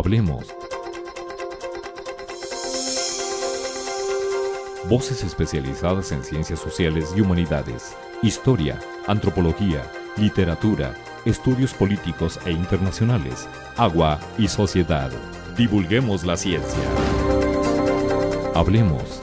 Hablemos. Voces especializadas en ciencias sociales y humanidades, historia, antropología, literatura, estudios políticos e internacionales, agua y sociedad. Divulguemos la ciencia. Hablemos.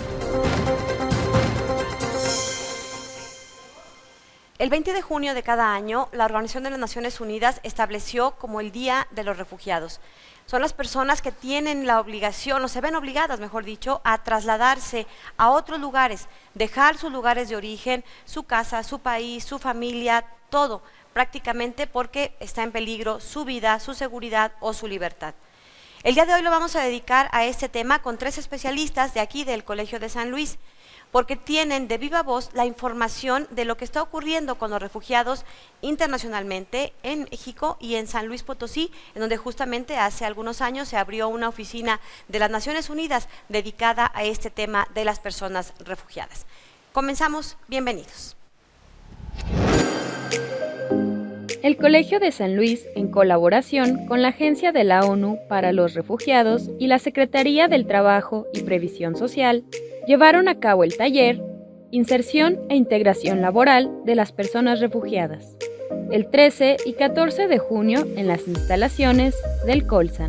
El 20 de junio de cada año, la Organización de las Naciones Unidas estableció como el Día de los Refugiados. Son las personas que tienen la obligación, o se ven obligadas, mejor dicho, a trasladarse a otros lugares, dejar sus lugares de origen, su casa, su país, su familia, todo, prácticamente porque está en peligro su vida, su seguridad o su libertad. El día de hoy lo vamos a dedicar a este tema con 3 especialistas de aquí del Colegio de San Luis, porque tienen de viva voz la información de lo que está ocurriendo con los refugiados internacionalmente en México y en San Luis Potosí, en donde justamente hace algunos años se abrió una oficina de las Naciones Unidas dedicada a este tema de las personas refugiadas. Comenzamos, bienvenidos. El Colegio de San Luis, en colaboración con la Agencia de la ONU para los Refugiados y la Secretaría del Trabajo y Previsión Social, llevaron a cabo el taller Inserción e Integración Laboral de las Personas Refugiadas, el 13 y 14 de junio en las instalaciones del Colsan.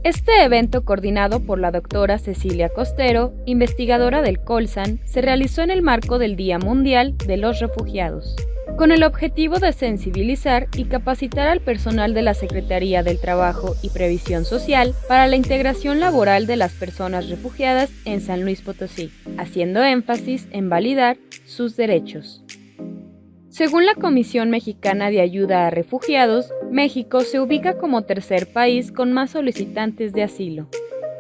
Este evento, coordinado por la doctora Cecilia Costero, investigadora del Colsan, se realizó en el marco del Día Mundial de los Refugiados, con el objetivo de sensibilizar y capacitar al personal de la Secretaría del Trabajo y Previsión Social para la integración laboral de las personas refugiadas en San Luis Potosí, haciendo énfasis en validar sus derechos. Según la Comisión Mexicana de Ayuda a Refugiados, México se ubica como tercer país con más solicitantes de asilo.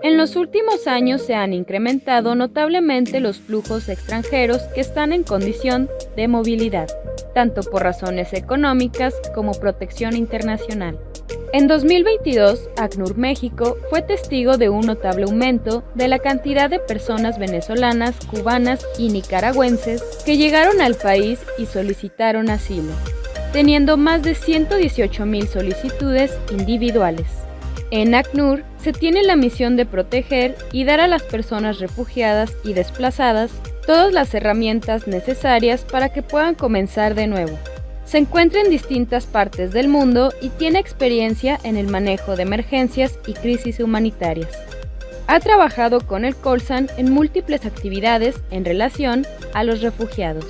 En los últimos años se han incrementado notablemente los flujos extranjeros que están en condición de movilidad, tanto por razones económicas como protección internacional. En 2022, ACNUR México fue testigo de un notable aumento de la cantidad de personas venezolanas, cubanas y nicaragüenses que llegaron al país y solicitaron asilo, teniendo más de 118,000 solicitudes individuales. En ACNUR se tiene la misión de proteger y dar a las personas refugiadas y desplazadas todas las herramientas necesarias para que puedan comenzar de nuevo. Se encuentra en distintas partes del mundo y tiene experiencia en el manejo de emergencias y crisis humanitarias. Ha trabajado con el Colsan en múltiples actividades en relación a los refugiados.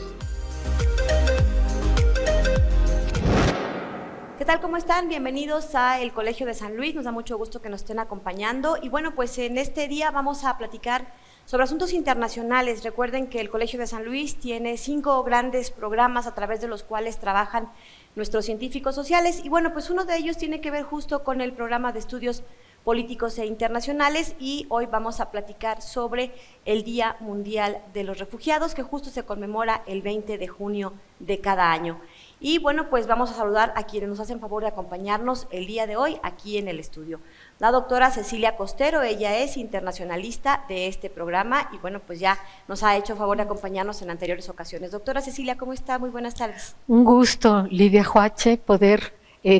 ¿Qué tal? ¿Cómo están? Bienvenidos a el Colegio de San Luis, nos da mucho gusto que nos estén acompañando y bueno, pues en este día vamos a platicar sobre asuntos internacionales. Recuerden que el Colegio de San Luis tiene 5 grandes programas a través de los cuales trabajan nuestros científicos sociales y bueno, pues uno de ellos tiene que ver justo con el programa de estudios políticos e internacionales y hoy vamos a platicar sobre el Día Mundial de los Refugiados que justo se conmemora el 20 de junio de cada año. Y bueno, pues vamos a saludar a quienes nos hacen favor de acompañarnos el día de hoy aquí en el estudio. La doctora Cecilia Costero, ella es internacionalista de este programa y bueno, pues ya nos ha hecho favor de acompañarnos en anteriores ocasiones. Doctora Cecilia, ¿cómo está? Muy buenas tardes. Un gusto, Lidia Huache, poder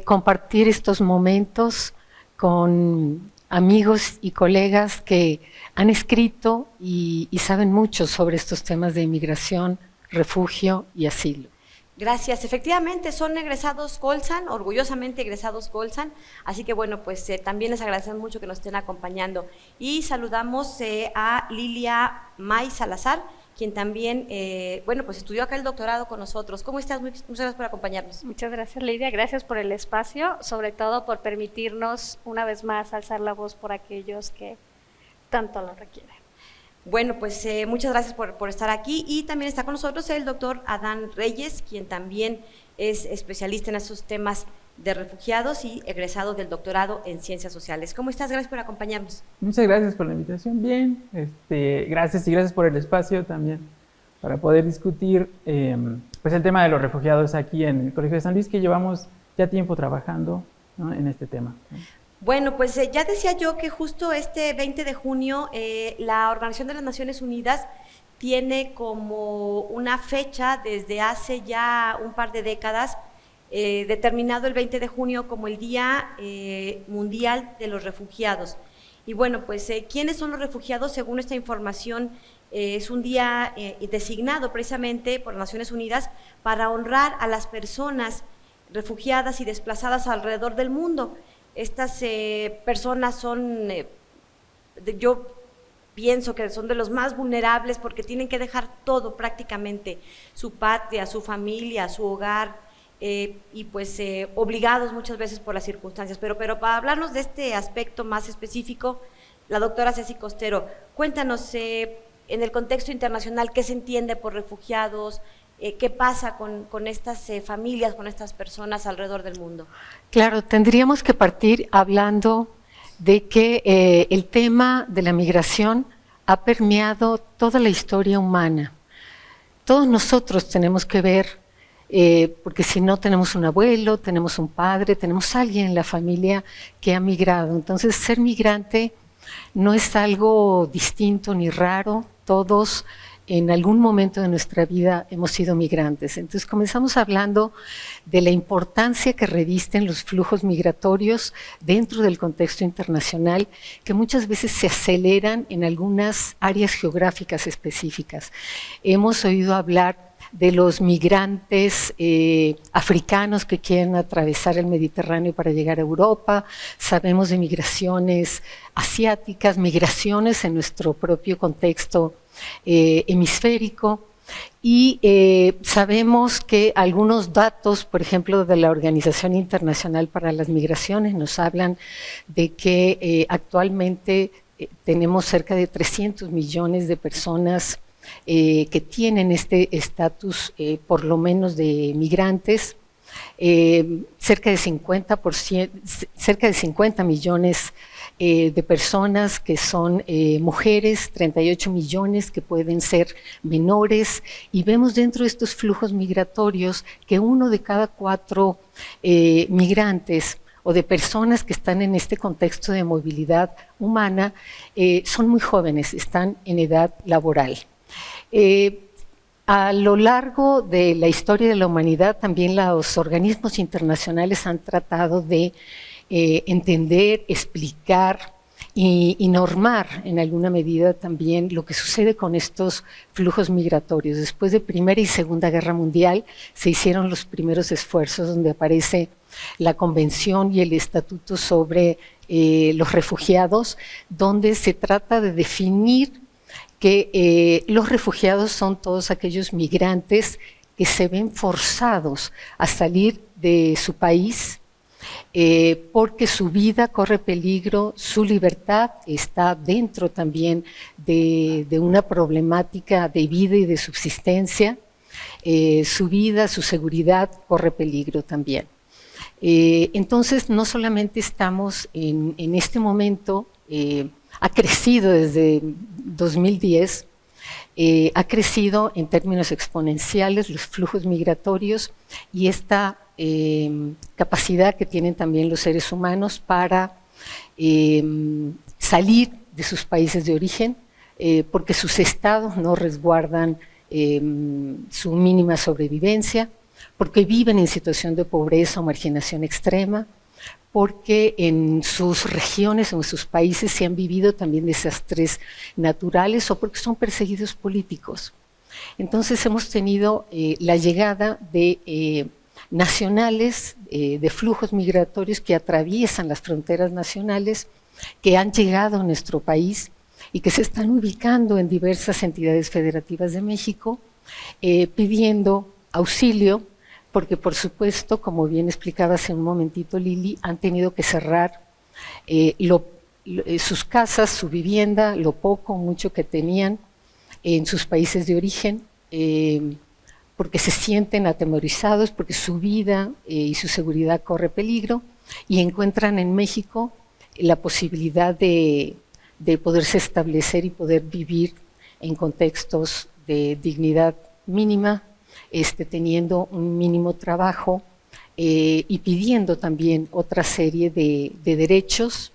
compartir estos momentos con amigos y colegas que han escrito y saben mucho sobre estos temas de inmigración, refugio y asilo. Gracias, efectivamente son egresados Colsan, orgullosamente egresados Colsan, así que bueno, pues también les agradecemos mucho que nos estén acompañando y saludamos a Lilia May Salazar, quien también, bueno, pues estudió acá el doctorado con nosotros. ¿Cómo estás? Muchas gracias por acompañarnos. Muchas gracias, Lidia, gracias por el espacio, sobre todo por permitirnos una vez más alzar la voz por aquellos que tanto lo requieren. Bueno, pues muchas gracias por estar aquí y también está con nosotros el doctor Adán Reyes, quien también es especialista en esos temas de refugiados y egresado del doctorado en Ciencias Sociales. ¿Cómo estás? Gracias por acompañarnos. Muchas gracias por la invitación. Bien, gracias y gracias por el espacio también para poder discutir pues el tema de los refugiados aquí en el Colegio de San Luis, que llevamos ya tiempo trabajando, ¿no?, en este tema. Bueno, pues ya decía yo que justo este 20 de junio la Organización de las Naciones Unidas tiene como una fecha desde hace ya un par de décadas determinado el 20 de junio como el Día Mundial de los Refugiados. Y bueno, pues, ¿quiénes son los refugiados? Según esta información, es un día designado precisamente por Naciones Unidas para honrar a las personas refugiadas y desplazadas alrededor del mundo. Estas personas son, yo pienso que son de los más vulnerables porque tienen que dejar todo prácticamente, su patria, su familia, su hogar, y pues obligados muchas veces por las circunstancias. Pero para hablarnos de este aspecto más específico, la doctora Ceci Costero, cuéntanos en el contexto internacional qué se entiende por refugiados, qué pasa con estas familias, con estas personas alrededor del mundo. Claro, tendríamos que partir hablando de que el tema de la migración ha permeado toda la historia humana. Todos nosotros tenemos que ver, porque si no tenemos un abuelo, tenemos un padre, tenemos alguien en la familia que ha migrado. Entonces, ser migrante no es algo distinto ni raro. Todos en algún momento de nuestra vida hemos sido migrantes. Entonces comenzamos hablando de la importancia que revisten los flujos migratorios dentro del contexto internacional, que muchas veces se aceleran en algunas áreas geográficas específicas. Hemos oído hablar de los migrantes africanos que quieren atravesar el Mediterráneo para llegar a Europa, sabemos de migraciones asiáticas, migraciones en nuestro propio contexto hemisférico, y sabemos que algunos datos, por ejemplo, de la Organización Internacional para las Migraciones, nos hablan de que actualmente tenemos cerca de 300 millones de personas que tienen este estatus, por lo menos de migrantes, cerca de 50 millones de personas que son mujeres, 38 millones que pueden ser menores, y vemos dentro de estos flujos migratorios que 1 de cada 4 migrantes o de personas que están en este contexto de movilidad humana son muy jóvenes, están en edad laboral. A lo largo de la historia de la humanidad, también los organismos internacionales han tratado de entender, explicar y normar en alguna medida también lo que sucede con estos flujos migratorios. Después de Primera y Segunda Guerra Mundial se hicieron los primeros esfuerzos donde aparece la Convención y el Estatuto sobre los Refugiados, donde se trata de definir que los refugiados son todos aquellos migrantes que se ven forzados a salir de su país porque su vida corre peligro, su libertad está dentro también de una problemática de vida y de subsistencia, su vida, su seguridad corre peligro también. Entonces, no solamente estamos en este momento, ha crecido desde 2010, ha crecido en términos exponenciales los flujos migratorios y esta capacidad que tienen también los seres humanos para salir de sus países de origen, porque sus estados no resguardan su mínima sobrevivencia, porque viven en situación de pobreza o marginación extrema, porque en sus regiones o en sus países se han vivido también desastres naturales o porque son perseguidos políticos. Entonces hemos tenido la llegada de nacionales, de flujos migratorios que atraviesan las fronteras nacionales, que han llegado a nuestro país y que se están ubicando en diversas entidades federativas de México, pidiendo auxilio, porque por supuesto, como bien explicaba hace un momentito Lili, han tenido que cerrar sus casas, su vivienda, lo poco o mucho que tenían en sus países de origen, porque se sienten atemorizados, porque su vida y su seguridad corre peligro, y encuentran en México la posibilidad de poderse establecer y poder vivir en contextos de dignidad mínima, teniendo un mínimo trabajo y pidiendo también otra serie de derechos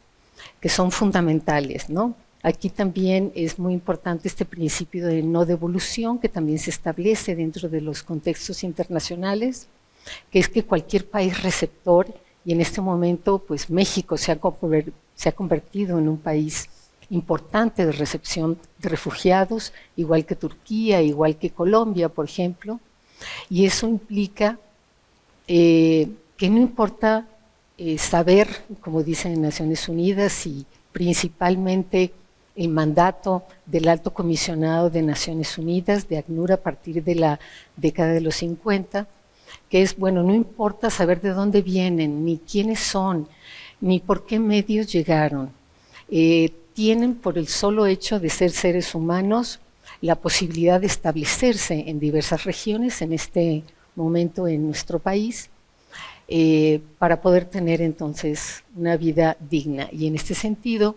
que son fundamentales, ¿no? Aquí también es muy importante este principio de no devolución que también se establece dentro de los contextos internacionales, que es que cualquier país receptor, y en este momento pues México se ha convertido en un país importante de recepción de refugiados, igual que Turquía, igual que Colombia, por ejemplo, y eso implica que no importa saber, como dicen en Naciones Unidas, y principalmente el mandato del Alto Comisionado de Naciones Unidas, de ACNUR, a partir de la década de los 50, que es, bueno, no importa saber de dónde vienen, ni quiénes son, ni por qué medios llegaron. Tienen, por el solo hecho de ser seres humanos, la posibilidad de establecerse en diversas regiones, en este momento en nuestro país, para poder tener entonces una vida digna. Y en este sentido,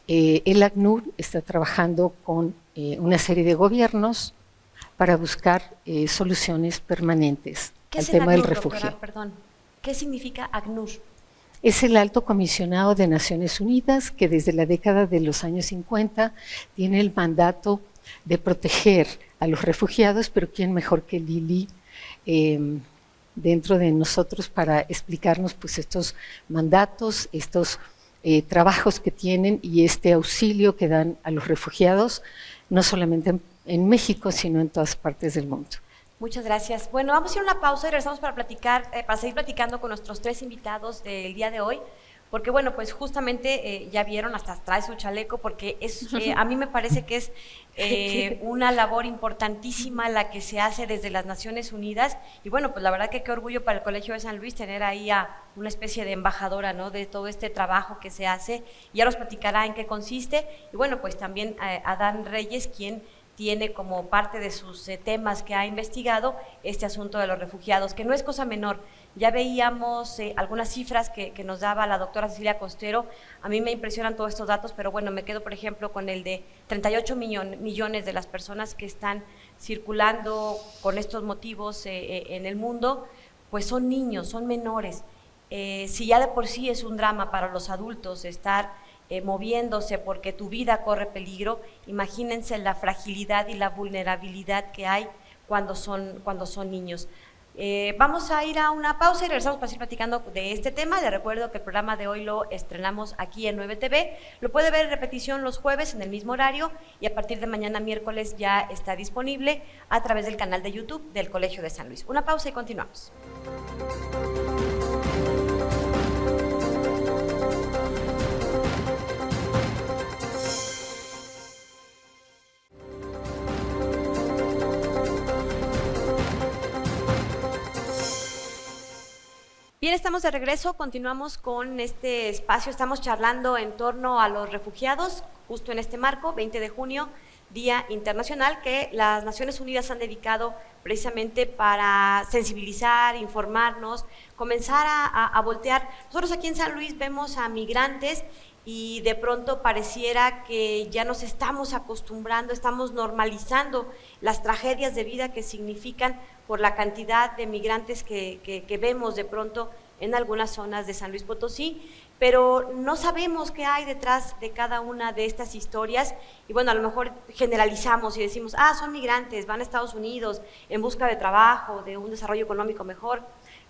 el ACNUR está trabajando con una serie de gobiernos para buscar soluciones permanentes al tema del refugio. Doctora, perdón. ¿Qué significa ACNUR? Es el Alto Comisionado de Naciones Unidas que desde la década de los años 50 tiene el mandato de proteger a los refugiados, pero ¿quién mejor que Lili dentro de nosotros para explicarnos pues estos mandatos, estos trabajos que tienen y este auxilio que dan a los refugiados, no solamente en México, sino en todas partes del mundo? Muchas gracias. Bueno, vamos a ir a una pausa y regresamos para platicar, para seguir platicando con nuestros 3 invitados del día de hoy, porque bueno, pues justamente ya vieron, hasta trae su chaleco, porque es, a mí me parece que es una labor importantísima la que se hace desde las Naciones Unidas, y bueno, pues la verdad que qué orgullo para el Colegio de San Luis tener ahí a una especie de embajadora, ¿no?, de todo este trabajo que se hace, y ya nos platicará en qué consiste, y bueno, pues también Adán Reyes, quien tiene como parte de sus temas que ha investigado este asunto de los refugiados, que no es cosa menor. Ya veíamos algunas cifras que nos daba la doctora Cecilia Costero. A mí me impresionan todos estos datos, pero bueno, me quedo por ejemplo con el de 38 millones de las personas que están circulando con estos motivos en el mundo, pues son niños, son menores. Si ya de por sí es un drama para los adultos estar moviéndose porque tu vida corre peligro, imagínense la fragilidad y la vulnerabilidad que hay cuando son niños. Vamos a ir a una pausa y regresamos para seguir platicando de este tema. Les recuerdo que el programa de hoy lo estrenamos aquí en 9TV, lo puede ver en repetición los jueves en el mismo horario y a partir de mañana miércoles ya está disponible a través del canal de YouTube del Colegio de San Luis. Una pausa y continuamos. Bien, estamos de regreso, continuamos con este espacio, estamos charlando en torno a los refugiados, justo en este marco, 20 de junio, Día Internacional, que las Naciones Unidas han dedicado precisamente para sensibilizar, informarnos, comenzar a voltear. Nosotros aquí en San Luis vemos a migrantes y de pronto pareciera que ya nos estamos acostumbrando, estamos normalizando las tragedias de vida que significan por la cantidad de migrantes que vemos de pronto en algunas zonas de San Luis Potosí, pero no sabemos qué hay detrás de cada una de estas historias y bueno, a lo mejor generalizamos y decimos, son migrantes, van a Estados Unidos en busca de trabajo, de un desarrollo económico mejor,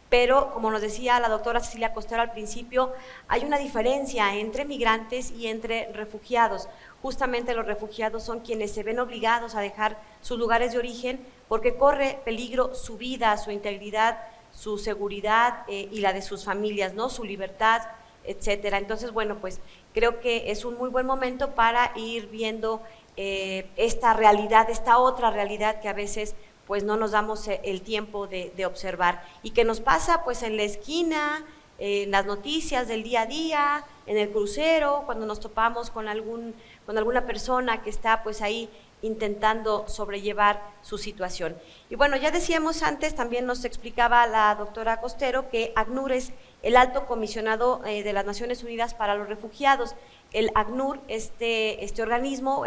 pero como nos decía la doctora Cecilia Costero al principio, hay una diferencia entre migrantes y entre refugiados. Justamente los refugiados son quienes se ven obligados a dejar sus lugares de origen porque corre peligro su vida, su integridad, su seguridad y la de sus familias, ¿no?, su libertad, etcétera. Entonces, bueno, pues creo que es un muy buen momento para ir viendo esta realidad, esta otra realidad que a veces pues no nos damos el tiempo de observar y que nos pasa pues en la esquina, en las noticias del día a día, en el crucero, cuando nos topamos con alguna persona que está pues ahí intentando sobrellevar su situación. Y bueno, ya decíamos antes, también nos explicaba la doctora Costero que ACNUR es el Alto Comisionado de las Naciones Unidas para los Refugiados. El ACNUR, este organismo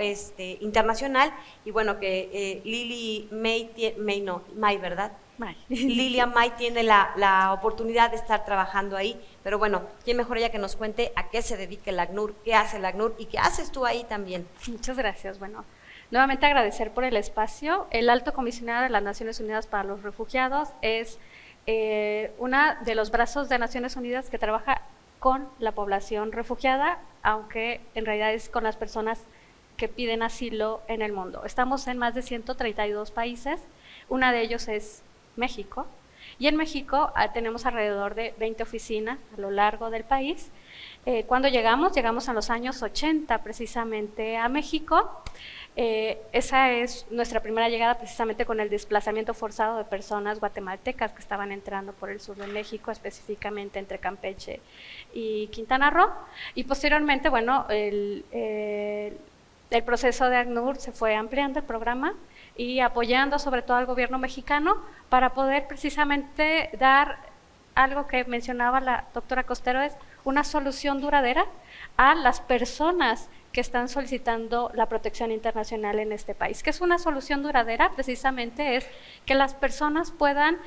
internacional, y bueno, que Lilia May tiene la oportunidad de estar trabajando ahí, pero bueno, quién mejor ella que nos cuente a qué se dedica el ACNUR, qué hace el ACNUR y qué haces tú ahí también. Muchas gracias. Bueno, nuevamente agradecer por el espacio. El Alto Comisionado de las Naciones Unidas para los Refugiados es una de los brazos de Naciones Unidas que trabaja con la población refugiada, aunque en realidad es con las personas que piden asilo en el mundo. Estamos en más de 132 países, una de ellos es México, y en México tenemos alrededor de 20 oficinas a lo largo del país. Cuando llegamos en los años 80 precisamente a México. Esa es nuestra primera llegada precisamente con el desplazamiento forzado de personas guatemaltecas que estaban entrando por el sur de México, específicamente entre Campeche y Quintana Roo. Y posteriormente, bueno, el proceso de ACNUR se fue ampliando el programa y apoyando sobre todo al gobierno mexicano para poder precisamente dar algo que mencionaba la doctora Costero, es una solución duradera a las personas que están solicitando la protección internacional en este país. ¿Qué es una solución duradera? Precisamente es que las personas puedan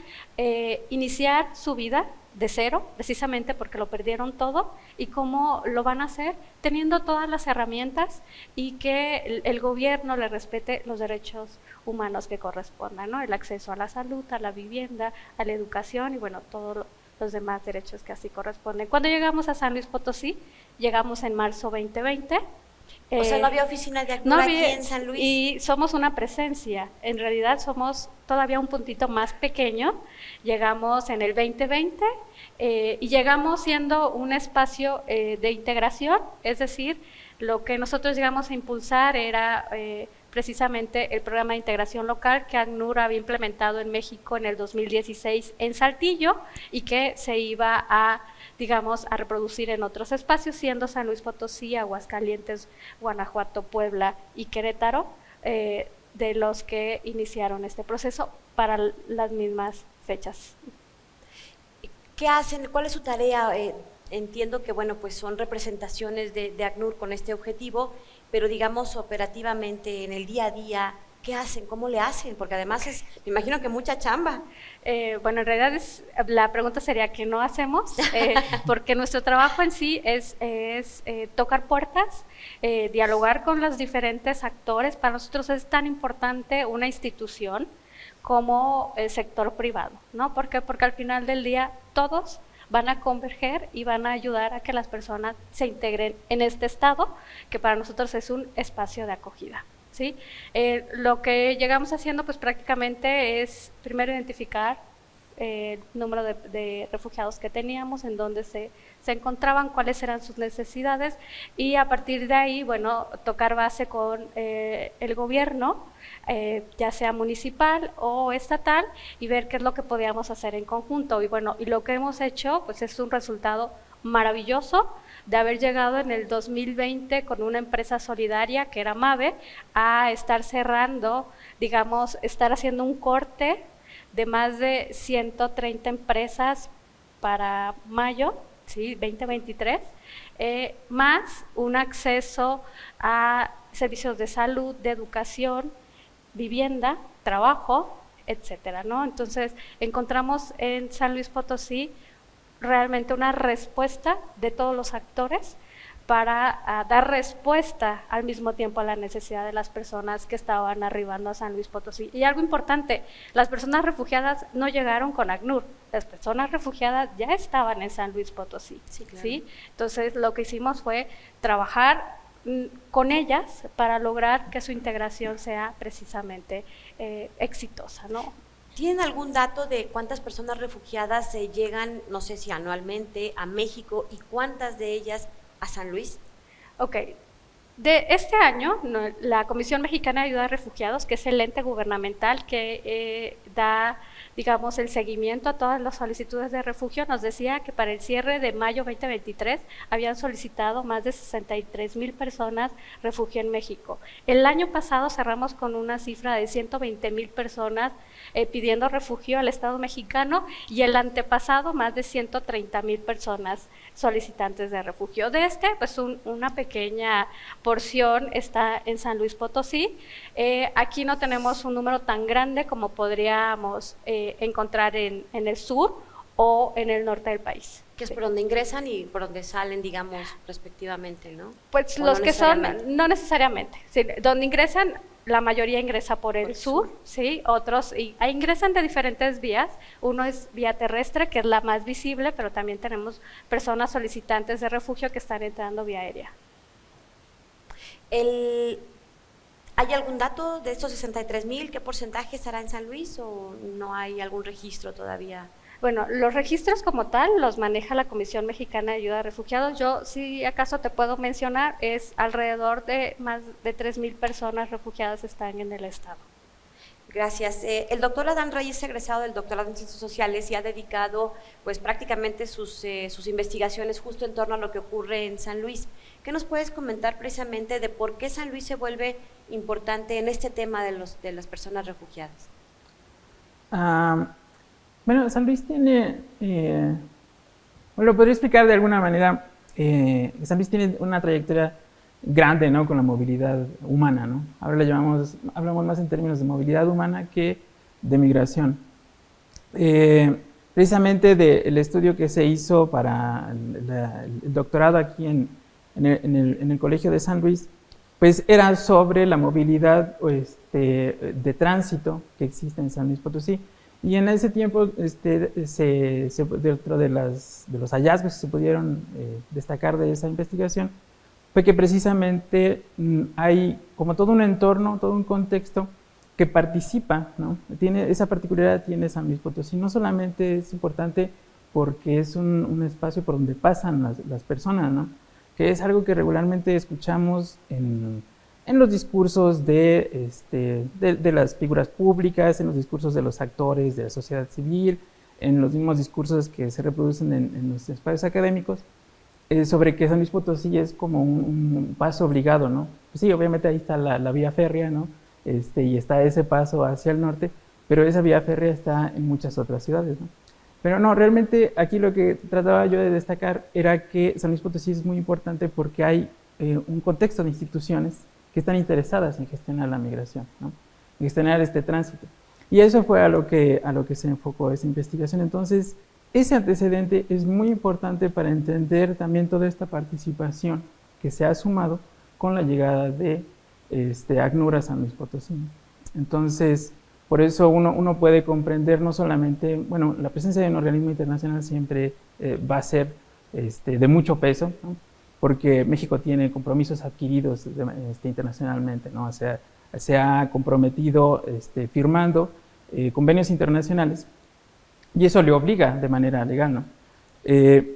iniciar su vida de cero, precisamente porque lo perdieron todo, y cómo lo van a hacer teniendo todas las herramientas y que el gobierno le respete los derechos humanos que correspondan, ¿no? El acceso a la salud, a la vivienda, a la educación y bueno, todos los demás derechos que así corresponden. Cuando llegamos a San Luis Potosí, llegamos en marzo 2020. O sea, no había oficina de ACNUR aquí en San Luis. Y somos una presencia, en realidad somos todavía un puntito más pequeño, llegamos en el 2020 y llegamos siendo un espacio de integración, es decir, lo que nosotros llegamos a impulsar era precisamente el programa de integración local que ACNUR había implementado en México en el 2016 en Saltillo y que se iba a, digamos, a reproducir en otros espacios, siendo San Luis Potosí, Aguascalientes, Guanajuato, Puebla y Querétaro, de los que iniciaron este proceso para las mismas fechas. ¿Qué hacen? ¿Cuál es su tarea? Entiendo que, bueno, pues son representaciones de ACNUR con este objetivo, pero digamos operativamente en el día a día, ¿qué hacen? ¿Cómo le hacen? Porque además me imagino que mucha chamba. Bueno, en realidad la pregunta sería ¿qué no hacemos? Porque nuestro trabajo en sí es tocar puertas, dialogar con los diferentes actores. Para nosotros es tan importante una institución como el sector privado, ¿no? ¿Por qué? Porque al final del día todos van a converger y van a ayudar a que las personas se integren en este estado, que para nosotros es un espacio de acogida, ¿sí? Lo que llegamos haciendo pues prácticamente es primero identificar el número de refugiados que teníamos, en dónde se encontraban, cuáles eran sus necesidades y a partir de ahí, bueno, tocar base con el gobierno, ya sea municipal o estatal, y ver qué es lo que podíamos hacer en conjunto. Y bueno, y lo que hemos hecho pues es un resultado maravilloso de haber llegado en el 2020 con una empresa solidaria que era MAVE a estar cerrando, digamos, estar haciendo un corte de más de 130 empresas para mayo, ¿sí? 2023, más un acceso a servicios de salud, de educación, vivienda, trabajo, etcétera, ¿no? Entonces, encontramos en San Luis Potosí realmente una respuesta de todos los actores para dar respuesta al mismo tiempo a la necesidad de las personas que estaban arribando a San Luis Potosí. Y algo importante, las personas refugiadas no llegaron con ACNUR, las personas refugiadas ya estaban en San Luis Potosí, sí, claro. ¿sí? Entonces, lo que hicimos fue trabajar con ellas para lograr que su integración sea precisamente exitosa, ¿no? ¿Tienen algún dato de cuántas personas refugiadas llegan, no sé si anualmente, a México y cuántas de ellas a San Luis? Ok. De este año, la Comisión Mexicana de Ayuda a Refugiados, que es el ente gubernamental que da, digamos, el seguimiento a todas las solicitudes de refugio, nos decía que para el cierre de mayo 2023 habían solicitado más de 63,000 personas refugio en México. El año pasado cerramos con una cifra de 120,000 personas pidiendo refugio al Estado mexicano y el antepasado más de 130,000 personas solicitantes de refugio. De pues una pequeña porción está en San Luis Potosí. Aquí no tenemos un número tan grande como podríamos encontrar en el sur o en el norte del país. Que es por donde ingresan y por donde salen, digamos, respectivamente, ¿no? Pues ¿O los no que son, no necesariamente. Sí, donde ingresan la mayoría ingresa por el sur, ¿sí? Otros ingresan de diferentes vías. Uno es vía terrestre, que es la más visible, pero también tenemos personas solicitantes de refugio que están entrando vía aérea. ¿Hay algún dato de estos 63,000? ¿Qué porcentaje estará en San Luis o no hay algún registro todavía? Bueno, los registros como tal los maneja la Comisión Mexicana de Ayuda a Refugiados. Yo, si acaso te puedo mencionar, es alrededor de más de 3,000 personas refugiadas están en el estado. Gracias. El doctor Adán Reyes es egresado del doctorado en Ciencias Sociales y ha dedicado pues prácticamente sus investigaciones justo en torno a lo que ocurre en San Luis. ¿Qué nos puedes comentar precisamente de por qué San Luis se vuelve importante en este tema de las personas refugiadas? Bueno, San Luis tiene, lo podría explicar de alguna manera, San Luis tiene una trayectoria grande, ¿no?, con la movilidad humana, ¿no? Ahora hablamos más en términos de movilidad humana que de migración. Precisamente del estudio que se hizo para el doctorado aquí en el Colegio de San Luis, pues era sobre la movilidad de tránsito que existe en San Luis Potosí. Y en ese tiempo, dentro de los hallazgos que se pudieron destacar de esa investigación, fue que precisamente hay como todo un entorno, todo un contexto que participa, ¿no? Esa particularidad tiene San Luis Potosí. No solamente es importante porque es un espacio por donde pasan las personas, ¿no?, que es algo que regularmente escuchamos en los discursos de las figuras públicas, en los discursos de los actores de la sociedad civil, en los mismos discursos que se reproducen en los espacios académicos, sobre que San Luis Potosí es como un paso obligado, ¿no? Pues sí, obviamente ahí está la vía férrea, ¿no? Y está ese paso hacia el norte, pero esa vía férrea está en muchas otras ciudades, ¿no? Pero no, realmente aquí lo que trataba yo de destacar era que San Luis Potosí es muy importante porque hay un contexto de instituciones que están interesadas en gestionar la migración, ¿no?, en gestionar este tránsito. Y eso fue a lo que se enfocó esa investigación. Entonces, ese antecedente es muy importante para entender también toda esta participación que se ha sumado con la llegada de ACNUR a San Luis Potosí. Entonces, por eso uno puede comprender no solamente, bueno, la presencia de un organismo internacional siempre va a ser de mucho peso, ¿no?, porque México tiene compromisos adquiridos internacionalmente, ¿no? O sea, se ha comprometido firmando convenios internacionales y eso le obliga de manera legal, ¿no?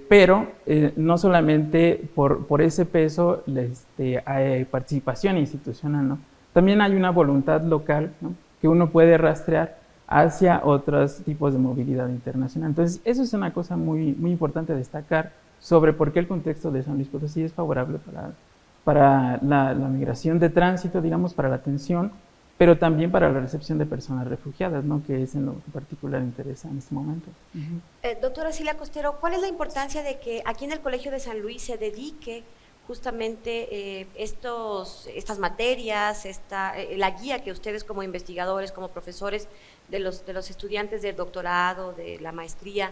Pero no solamente por ese peso hay participación institucional, ¿no? También hay una voluntad local, ¿no?, que uno puede rastrear hacia otros tipos de movilidad internacional. Entonces, eso es una cosa muy, muy importante destacar sobre por qué el contexto de San Luis Potosí es favorable para la migración de tránsito, digamos, para la atención, pero también para la recepción de personas refugiadas, ¿no?, que es en lo que particular interesa en este momento. Doctora Cilia Costero, ¿cuál es la importancia de que aquí en el Colegio de San Luis se dedique justamente estas materias, la guía que ustedes como investigadores, como profesores de los estudiantes de doctorado, de la maestría,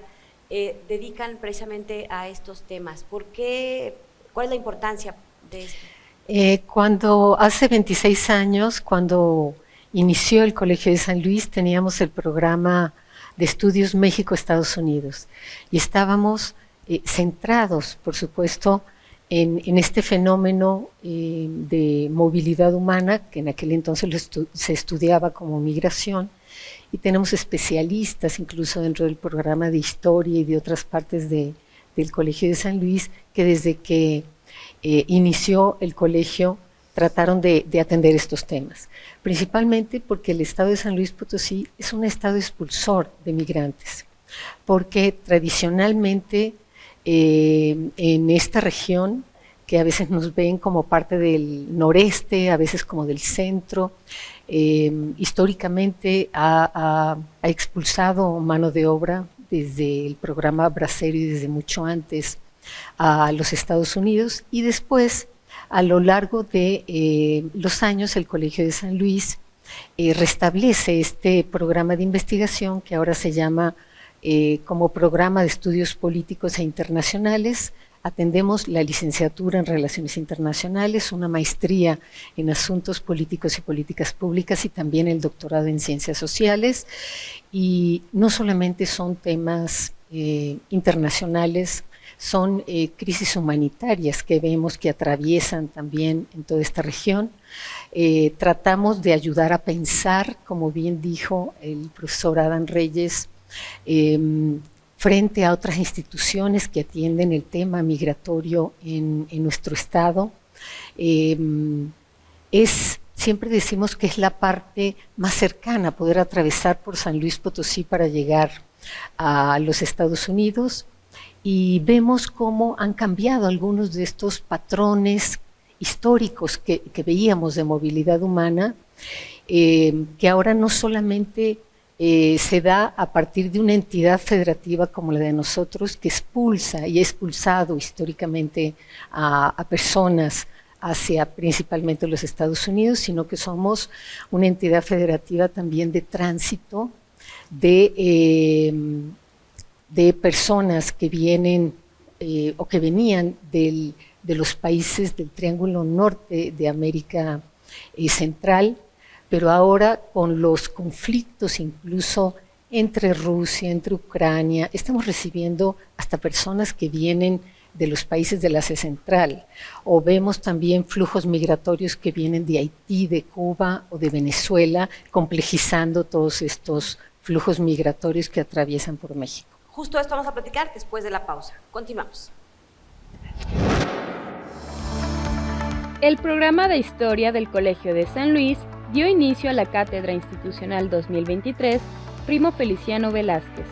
dedican precisamente a estos temas? ¿Por qué? ¿Cuál es la importancia de esto? Cuando hace 26 años, cuando inició el Colegio de San Luis, teníamos el programa de estudios México-Estados Unidos y estábamos centrados, por supuesto, en este fenómeno de movilidad humana, que en aquel entonces se estudiaba como migración, y tenemos especialistas incluso dentro del programa de historia y de otras partes del Colegio de San Luis, que desde que inició el colegio trataron de atender estos temas, principalmente porque el estado de San Luis Potosí es un estado expulsor de migrantes, porque tradicionalmente en esta región, que a veces nos ven como parte del noreste, a veces como del centro, históricamente ha expulsado mano de obra desde el programa Bracero y desde mucho antes a los Estados Unidos, y después a lo largo de los años el Colegio de San Luis restablece este programa de investigación que ahora se llama como Programa de Estudios Políticos e Internacionales atendemos la licenciatura en Relaciones Internacionales, una maestría en Asuntos Políticos y Políticas Públicas y también el doctorado en Ciencias Sociales. Y no solamente son temas internacionales, son crisis humanitarias que vemos que atraviesan también en toda esta región. Tratamos de ayudar a pensar, como bien dijo el profesor Adán Reyes, frente a otras instituciones que atienden el tema migratorio en nuestro estado. Siempre decimos que es la parte más cercana, poder atravesar por San Luis Potosí para llegar a los Estados Unidos, y vemos cómo han cambiado algunos de estos patrones históricos que veíamos de movilidad humana, que ahora no solamente se da a partir de una entidad federativa como la de nosotros, que expulsa y ha expulsado históricamente a personas hacia principalmente los Estados Unidos, sino que somos una entidad federativa también de tránsito de personas que vienen o que venían de los países del Triángulo Norte de América Central, pero ahora con los conflictos incluso entre Rusia, entre Ucrania, estamos recibiendo hasta personas que vienen de los países del Asia Central, o vemos también flujos migratorios que vienen de Haití, de Cuba o de Venezuela, complejizando todos estos flujos migratorios que atraviesan por México. Justo esto vamos a platicar después de la pausa. Continuamos. El programa de Historia del Colegio de San Luis dio inicio a la Cátedra Institucional 2023 Primo Feliciano Velázquez.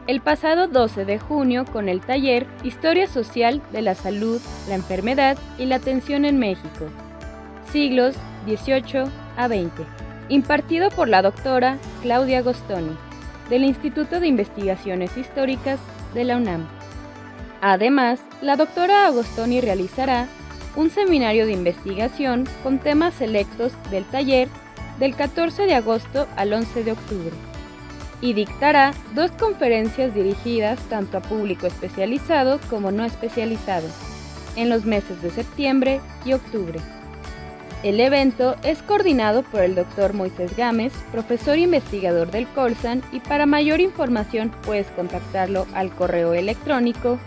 El pasado 12 de junio con el taller Historia Social de la Salud, la Enfermedad y la Atención en México, siglos XVIII a XX, impartido por la doctora Claudia Agostoni, del Instituto de Investigaciones Históricas de la UNAM. Además, la doctora Agostoni realizará un seminario de investigación con temas selectos del taller del 14 de agosto al 11 de octubre y dictará 2 conferencias dirigidas tanto a público especializado como no especializado en los meses de septiembre y octubre. El evento es coordinado por el Dr. Moisés Gámez, profesor investigador del Colsan, y para mayor información puedes contactarlo al correo electrónico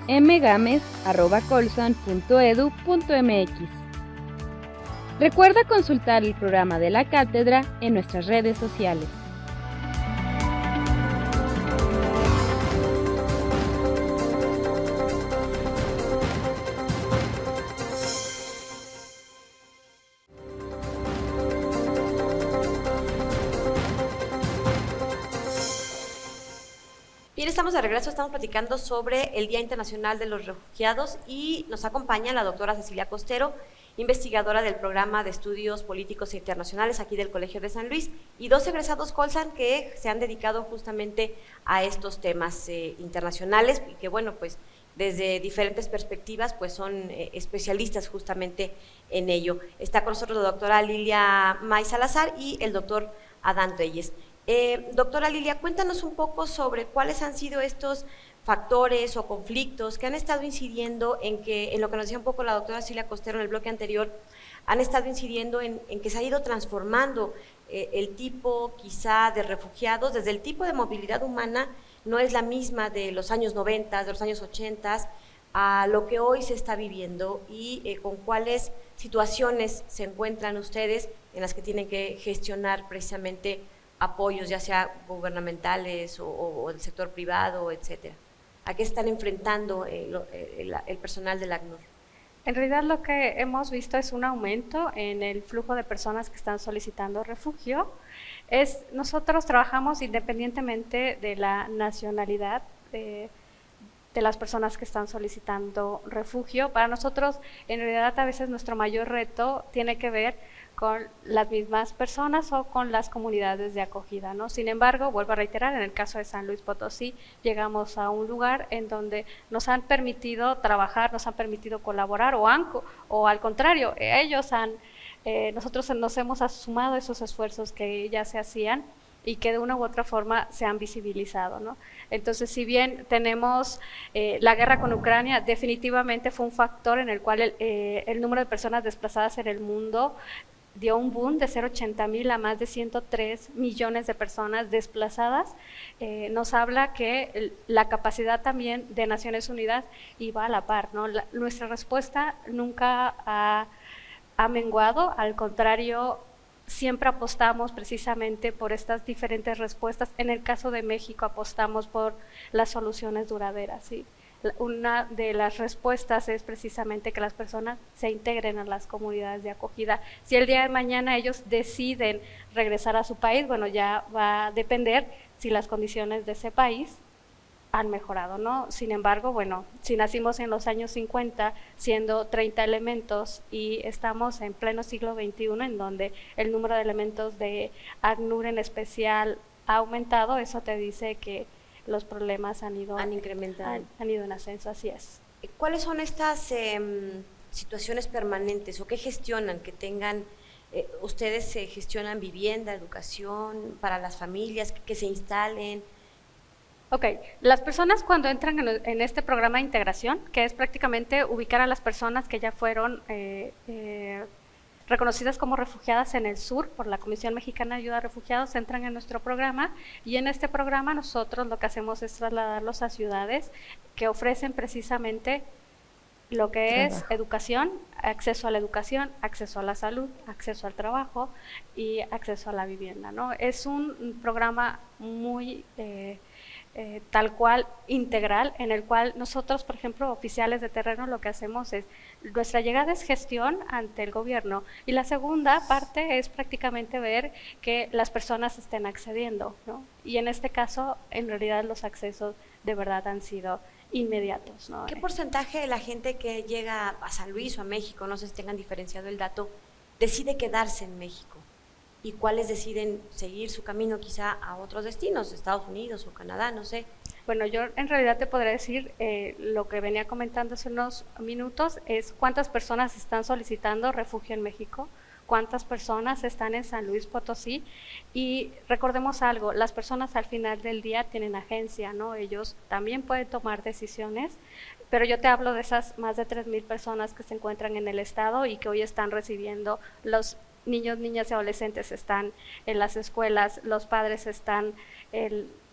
mgames@colsan.edu.mx. Recuerda consultar el programa de la cátedra en nuestras redes sociales. Bien, estamos de regreso, estamos platicando sobre el Día Internacional de los Refugiados y nos acompaña la doctora Cecilia Costero, investigadora del Programa de Estudios Políticos e Internacionales aquí del Colegio de San Luis, y 2 egresados Colsan que se han dedicado justamente a estos temas internacionales y que, bueno, pues desde diferentes perspectivas pues son especialistas justamente en ello. Está con nosotros la doctora Lilia May Salazar y el doctor Adán Reyes. Doctora Lilia, cuéntanos un poco sobre cuáles han sido estos factores o conflictos que han estado incidiendo en lo que nos decía un poco la doctora Cecilia Costero en el bloque anterior, han estado incidiendo en que se ha ido transformando el tipo quizá de refugiados, desde el tipo de movilidad humana no es la misma de los años 90, de los años 80, a lo que hoy se está viviendo y con cuáles situaciones se encuentran ustedes en las que tienen que gestionar precisamente apoyos, ya sea gubernamentales o del sector privado, etcétera. ¿A qué están enfrentando el personal del ACNUR? En realidad lo que hemos visto es un aumento en el flujo de personas que están solicitando refugio. Nosotros trabajamos independientemente de la nacionalidad de las personas que están solicitando refugio. Para nosotros, en realidad, a veces nuestro mayor reto tiene que ver con las mismas personas o con las comunidades de acogida, ¿no? Sin embargo, vuelvo a reiterar, en el caso de San Luis Potosí, llegamos a un lugar en donde nos han permitido trabajar, nos han permitido colaborar o al contrario, nosotros nos hemos sumado esos esfuerzos que ya se hacían y que de una u otra forma se han visibilizado, ¿no? Entonces, si bien tenemos la guerra con Ucrania, definitivamente fue un factor en el cual el número de personas desplazadas en el mundo dio un boom de 0,80,000 a más de 103 millones de personas desplazadas. Nos habla que la capacidad también de Naciones Unidas iba a la par, ¿no? Nuestra respuesta nunca ha menguado, al contrario, siempre apostamos precisamente por estas diferentes respuestas. En el caso de México apostamos por las soluciones duraderas, ¿sí? Una de las respuestas es precisamente que las personas se integren a las comunidades de acogida. Si el día de mañana ellos deciden regresar a su país, bueno, ya va a depender si las condiciones de ese país han mejorado, ¿no? Sin embargo, bueno, si nacimos en los años 50 siendo 30 elementos y estamos en pleno siglo XXI en donde el número de elementos de ACNUR en especial ha aumentado, eso te dice que los problemas han ido incrementado. Han ido en ascenso, así es. ¿Cuáles son estas situaciones permanentes o qué gestionan que tengan? ¿Ustedes gestionan vivienda, educación para las familias, que se instalen? Ok, las personas cuando entran en este programa de integración, que es prácticamente ubicar a las personas que ya fueron reconocidas como refugiadas en el sur por la Comisión Mexicana de Ayuda a Refugiados, entran en nuestro programa, y en este programa nosotros lo que hacemos es trasladarlos a ciudades que ofrecen precisamente lo que es educación, acceso a la salud, acceso al trabajo y acceso a la vivienda, ¿no? Es un programa muy tal cual integral, en el cual nosotros, por ejemplo, oficiales de terreno, lo que hacemos es, nuestra llegada es gestión ante el gobierno, y la segunda parte es prácticamente ver que las personas estén accediendo, ¿no? Y en este caso, en realidad los accesos de verdad han sido inmediatos, ¿no? ¿Qué porcentaje de la gente que llega a San Luis o a México, no sé si tengan diferenciado el dato, decide quedarse en México? ¿Y cuáles deciden seguir su camino quizá a otros destinos, Estados Unidos o Canadá, no sé? Bueno, yo en realidad te podría decir, lo que venía comentando hace unos minutos, es cuántas personas están solicitando refugio en México, cuántas personas están en San Luis Potosí, y recordemos algo, las personas al final del día tienen agencia, ¿no? Ellos también pueden tomar decisiones, pero yo te hablo de esas más de 3,000 personas que se encuentran en el estado y que hoy están recibiendo los niños, niñas y adolescentes están en las escuelas, los padres están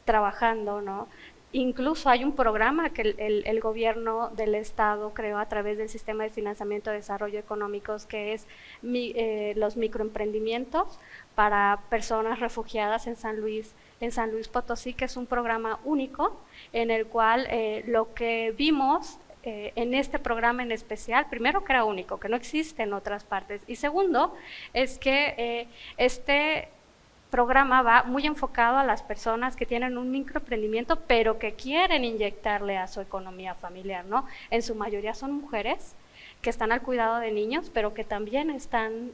trabajando, ¿no? Incluso hay un programa que el gobierno del estado creó a través del Sistema de Financiamiento de Desarrollo Económicos, que es los microemprendimientos para personas refugiadas en San Luis Potosí, que es un programa único en el cual lo que vimos en este programa en especial, primero que era único, que no existe en otras partes, y segundo es que este programa va muy enfocado a las personas que tienen un microemprendimiento pero que quieren inyectarle a su economía familiar, ¿no? En su mayoría son mujeres que están al cuidado de niños, pero que también están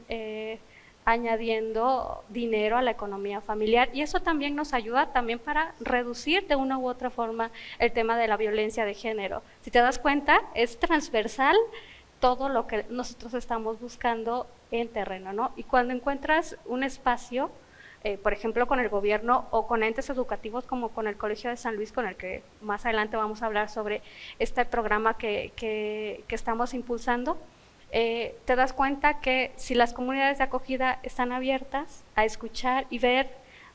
añadiendo dinero a la economía familiar, y eso también nos ayuda también para reducir de una u otra forma el tema de la violencia de género. Si te das cuenta, es transversal todo lo que nosotros estamos buscando en terreno, ¿no? Y cuando encuentras un espacio, por ejemplo, con el gobierno o con entes educativos como con el Colegio de San Luis, con el que más adelante vamos a hablar sobre este programa que estamos impulsando, te das cuenta que si las comunidades de acogida están abiertas a escuchar y ver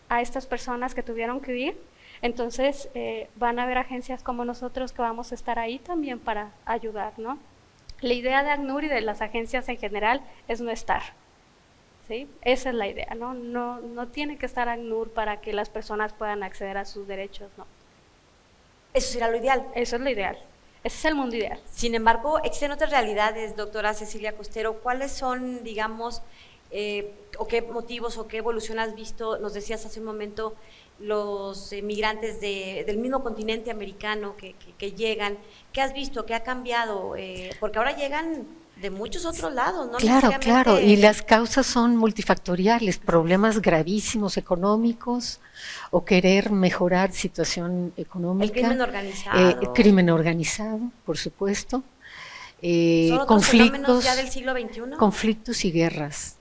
a estas personas que tuvieron que huir, entonces van a haber agencias como nosotros que vamos a estar ahí también para ayudar, ¿no? La idea de ACNUR y de las agencias en general es no estar, ¿sí? Esa es la idea, ¿no? No tiene que estar ACNUR para que las personas puedan acceder a sus derechos, ¿no? Eso será lo ideal. Eso es lo ideal. Ese es el mundo ideal. Sin embargo, existen otras realidades, doctora Cecilia Costero. ¿Cuáles son, digamos, o qué motivos o qué evolución has visto? Nos decías hace un momento, los migrantes del mismo continente americano que llegan. ¿Qué has visto? ¿Qué ha cambiado? Porque ahora llegan de muchos otros lados, ¿no? Claro, y las causas son multifactoriales, problemas gravísimos económicos o querer mejorar situación económica. El crimen organizado. Crimen organizado, por supuesto. ¿Son otros conflictos fenómenos ya del siglo XXI? Conflictos y guerras.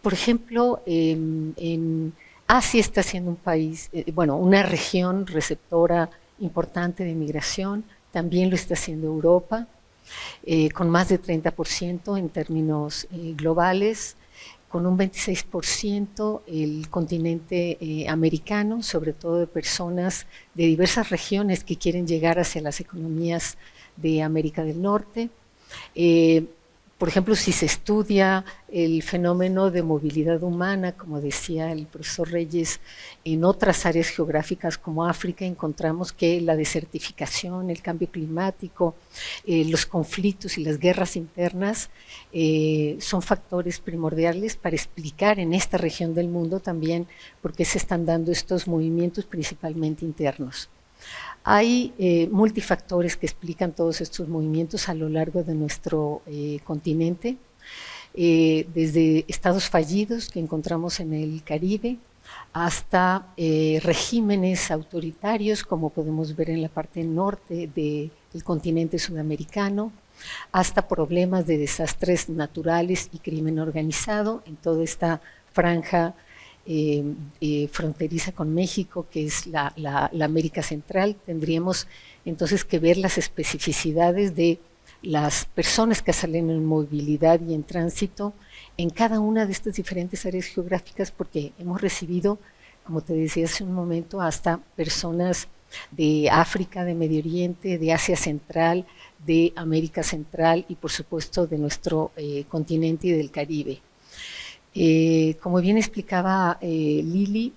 Por ejemplo, en Asia está siendo un país, una región receptora importante de migración, también lo está haciendo Europa, con más de 30% en términos globales, con un 26% el continente americano, sobre todo de personas de diversas regiones que quieren llegar hacia las economías de América del Norte. Por ejemplo, si se estudia el fenómeno de movilidad humana, como decía el profesor Reyes, en otras áreas geográficas como África, encontramos que la desertificación, el cambio climático, los conflictos y las guerras internas son factores primordiales para explicar en esta región del mundo también por qué se están dando estos movimientos principalmente internos. Hay multifactores que explican todos estos movimientos a lo largo de nuestro continente, desde estados fallidos que encontramos en el Caribe, hasta regímenes autoritarios, como podemos ver en la parte norte del continente sudamericano, hasta problemas de desastres naturales y crimen organizado en toda esta franja fronteriza con México, que es la América Central. Tendríamos entonces que ver las especificidades de las personas que salen en movilidad y en tránsito en cada una de estas diferentes áreas geográficas, porque hemos recibido, como te decía hace un momento, hasta personas de África, de Medio Oriente, de Asia Central, de América Central y por supuesto de nuestro continente y del Caribe. Como bien explicaba Lili,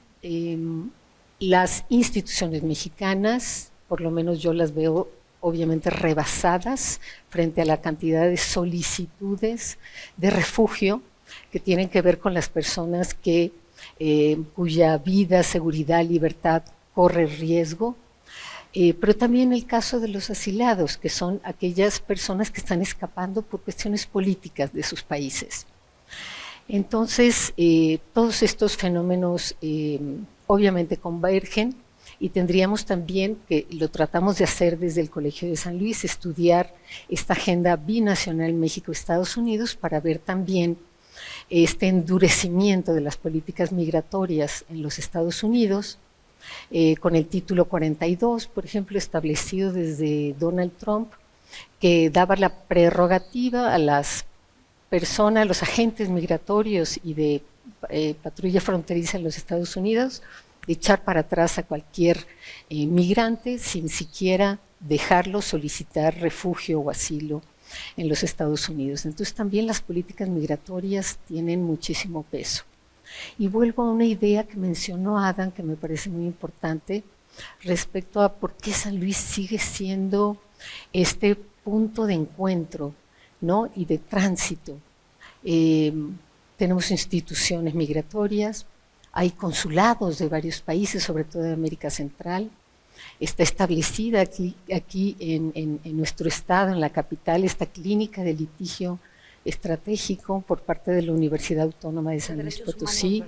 las instituciones mexicanas, por lo menos yo las veo obviamente rebasadas frente a la cantidad de solicitudes de refugio que tienen que ver con las personas cuya vida, seguridad, libertad corre riesgo, pero también el caso de los asilados, que son aquellas personas que están escapando por cuestiones políticas de sus países. Entonces, todos estos fenómenos obviamente convergen y tendríamos también, que lo tratamos de hacer desde el Colegio de San Luis, estudiar esta agenda binacional México-Estados Unidos para ver también este endurecimiento de las políticas migratorias en los Estados Unidos, con el título 42, por ejemplo, establecido desde Donald Trump, que daba la prerrogativa a las personas, a los agentes migratorios y de patrulla fronteriza en los Estados Unidos, de echar para atrás a cualquier migrante sin siquiera dejarlo solicitar refugio o asilo en los Estados Unidos. Entonces también las políticas migratorias tienen muchísimo peso. Y vuelvo a una idea que mencionó Adam, que me parece muy importante, respecto a por qué San Luis sigue siendo este punto de encuentro, ¿no?, y de tránsito. Tenemos instituciones migratorias, hay consulados de varios países, sobre todo de América Central. Está establecida aquí en nuestro estado, en la capital, esta clínica de litigio estratégico por parte de la Universidad Autónoma de San Luis Potosí.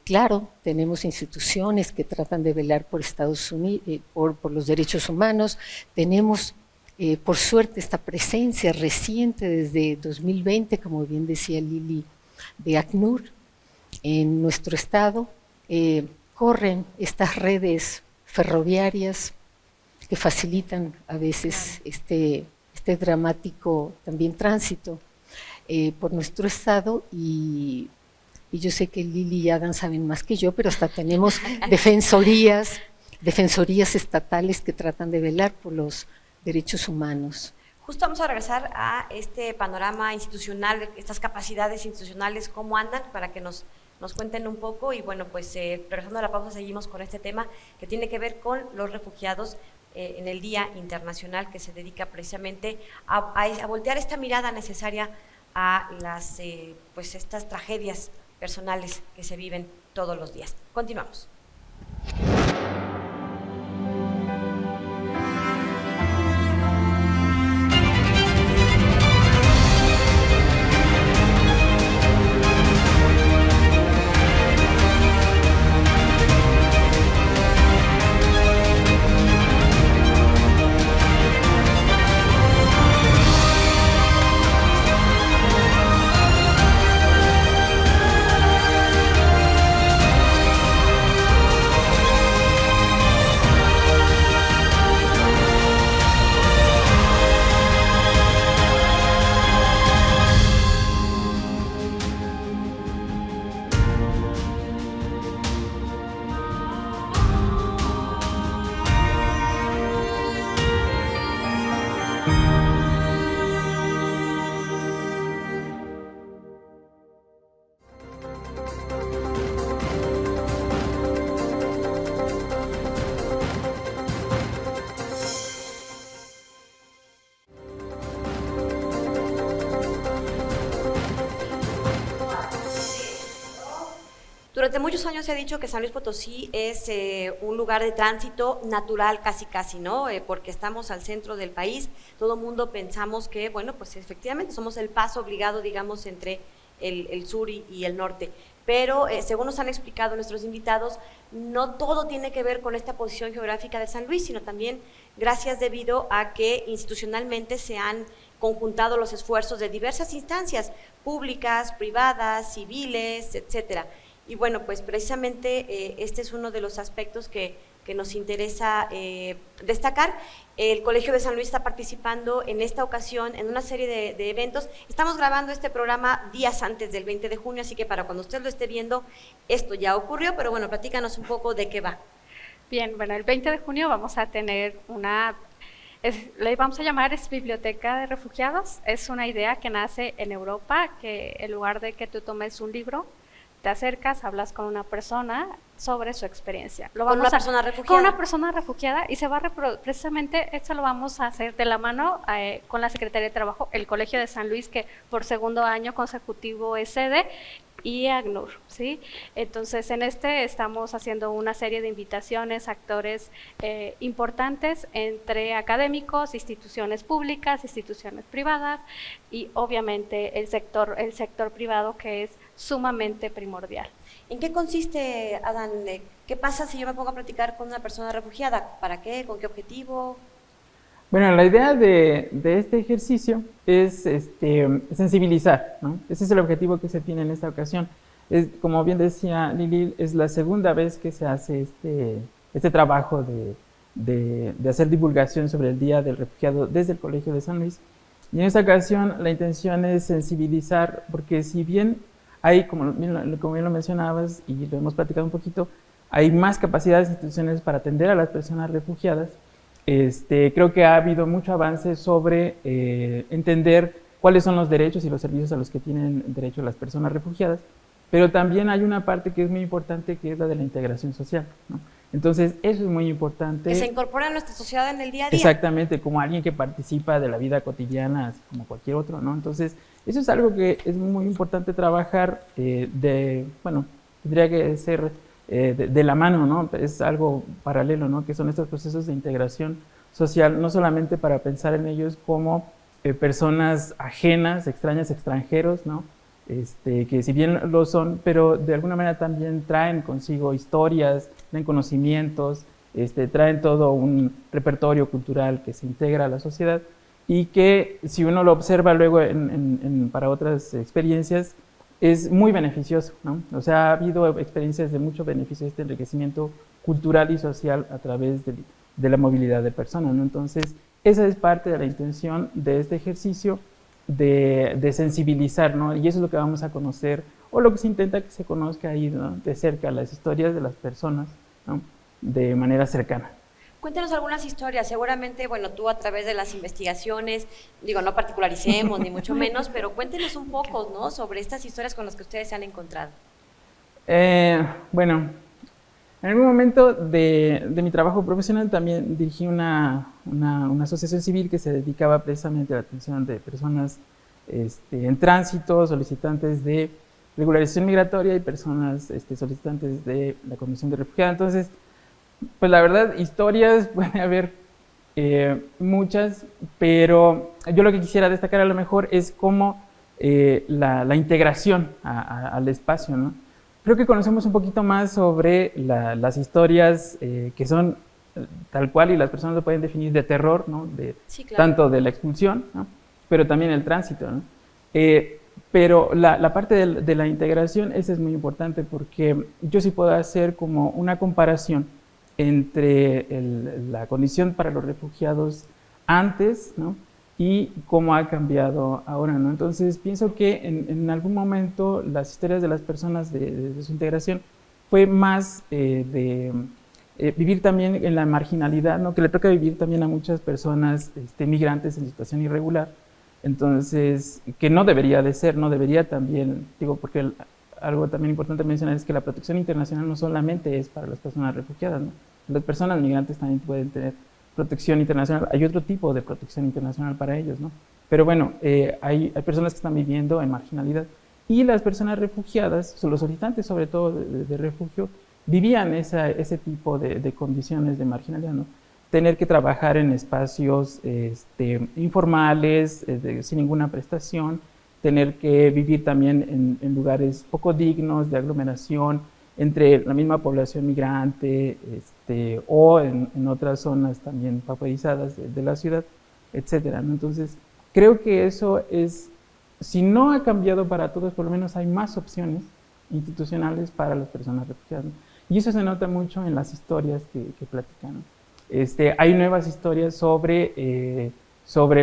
Claro, tenemos instituciones que tratan de velar por Estados Unidos, por los derechos humanos. Tenemos, por suerte, esta presencia reciente desde 2020, como bien decía Lili, de ACNUR en nuestro estado. Corren estas redes ferroviarias que facilitan a veces este dramático también tránsito por nuestro estado, y yo sé que Lili y Adam saben más que yo, pero hasta tenemos defensorías estatales que tratan de velar por los derechos humanos. Justo vamos a regresar a este panorama institucional, estas capacidades institucionales, cómo andan, para que nos cuenten un poco. Y bueno, pues regresando a la pausa, seguimos con este tema que tiene que ver con los refugiados en el Día Internacional, que se dedica precisamente a voltear esta mirada necesaria a las pues estas tragedias personales que se viven todos los días. Continuamos. Durante muchos años se ha dicho que San Luis Potosí es un lugar de tránsito natural casi, ¿no? Porque estamos al centro del país, todo el mundo pensamos que, bueno, pues efectivamente somos el paso obligado, digamos, entre el sur y el norte. Pero según nos han explicado nuestros invitados, no todo tiene que ver con esta posición geográfica de San Luis, sino también gracias debido a que institucionalmente se han conjuntado los esfuerzos de diversas instancias, públicas, privadas, civiles, etcétera. Y bueno, pues precisamente este es uno de los aspectos que nos interesa destacar. El Colegio de San Luis está participando en esta ocasión en una serie de eventos. Estamos grabando este programa días antes del 20 de junio, así que para cuando usted lo esté viendo, esto ya ocurrió, pero bueno, platícanos un poco de qué va. Bien, bueno, el 20 de junio vamos a tener le vamos a llamar Biblioteca de Refugiados. Es una idea que nace en Europa, que en lugar de que tú tomes un libro, te acercas, hablas con una persona sobre su experiencia. ¿Con una persona refugiada? Con una persona refugiada, y se va precisamente esto lo vamos a hacer de la mano con la Secretaría de Trabajo, el Colegio de San Luis, que por segundo año consecutivo es sede, y ACNUR, ¿sí? Entonces, en estamos haciendo una serie de invitaciones a actores importantes entre académicos, instituciones públicas, instituciones privadas y obviamente el sector privado, que es sumamente primordial. ¿En qué consiste, Adán? ¿Qué pasa si yo me pongo a platicar con una persona refugiada? ¿Para qué? ¿Con qué objetivo? Bueno, la idea de este ejercicio es sensibilizar, ¿no? Ese es el objetivo que se tiene en esta ocasión. Como bien decía Lili, es la segunda vez que se hace este trabajo de hacer divulgación sobre el Día del Refugiado desde el Colegio de San Luis. Y en esta ocasión la intención es sensibilizar, porque si bien hay, como bien lo mencionabas y lo hemos platicado un poquito, hay más capacidades de instituciones para atender a las personas refugiadas. Creo que ha habido mucho avance sobre entender cuáles son los derechos y los servicios a los que tienen derecho las personas refugiadas, pero también hay una parte que es muy importante, que es la de la integración social, ¿no? Entonces, eso es muy importante. Que se incorpora a nuestra sociedad en el día a día. Exactamente, como alguien que participa de la vida cotidiana, así como cualquier otro, ¿no? Entonces, eso es algo que es muy importante trabajar bueno, tendría que ser de la mano, ¿no? Es algo paralelo, ¿no? Que son estos procesos de integración social, no solamente para pensar en ellos como personas ajenas, extrañas, extranjeros, ¿no? Que si bien lo son, pero de alguna manera también traen consigo historias, traen conocimientos, traen todo un repertorio cultural que se integra a la sociedad y que si uno lo observa luego para otras experiencias, es muy beneficioso, ¿no? O sea, ha habido experiencias de mucho beneficio, este enriquecimiento cultural y social a través de la movilidad de personas, ¿no? Entonces, esa es parte de la intención de este ejercicio de sensibilizar, ¿no? Y eso es lo que vamos a conocer, o lo que se intenta que se conozca ahí, ¿no? De cerca, las historias de las personas, ¿no? De manera cercana. Cuéntanos algunas historias, seguramente, bueno, tú a través de las investigaciones, digo, no particularicemos ni mucho menos, pero cuéntenos un poco, ¿no? Sobre estas historias con las que ustedes se han encontrado. Bueno, en algún momento de mi trabajo profesional también dirigí una asociación civil que se dedicaba precisamente a la atención de personas en tránsito, solicitantes de regularización migratoria y personas solicitantes de la condición de refugiada. Entonces, pues la verdad, historias puede haber muchas, pero yo lo que quisiera destacar a lo mejor es cómo la integración al espacio, ¿no? Creo que conocemos un poquito más sobre las historias que son tal cual, y las personas lo pueden definir de terror, ¿no? Sí, claro. Tanto de la expulsión, ¿no? Pero también el tránsito, ¿no? Pero la parte de la integración, esa es muy importante, porque yo sí puedo hacer como una comparación entre la condición para los refugiados antes, ¿no? Y cómo ha cambiado ahora, ¿no? Entonces, pienso que en algún momento las historias de las personas de su integración fue más vivir también en la marginalidad, ¿no? Que le toca vivir también a muchas personas migrantes en situación irregular. Entonces, que no debería de ser, no debería también, digo, porque algo también importante mencionar es que la protección internacional no solamente es para las personas refugiadas, ¿no? Las personas migrantes también pueden tener protección internacional, hay otro tipo de protección internacional para ellos, ¿no? Pero bueno, hay personas que están viviendo en marginalidad y las personas refugiadas, los solicitantes sobre todo de refugio, vivían ese tipo de condiciones de marginalidad, ¿no? Tener que trabajar en espacios informales, sin ninguna prestación, tener que vivir también en lugares poco dignos, de aglomeración, entre la misma población migrante o en otras zonas también pauperizadas de la ciudad, etcétera, ¿no? Entonces, creo que eso es, si no ha cambiado para todos, por lo menos hay más opciones institucionales para las personas refugiadas, ¿no? Y eso se nota mucho en las historias que platican, ¿no? Hay nuevas historias sobre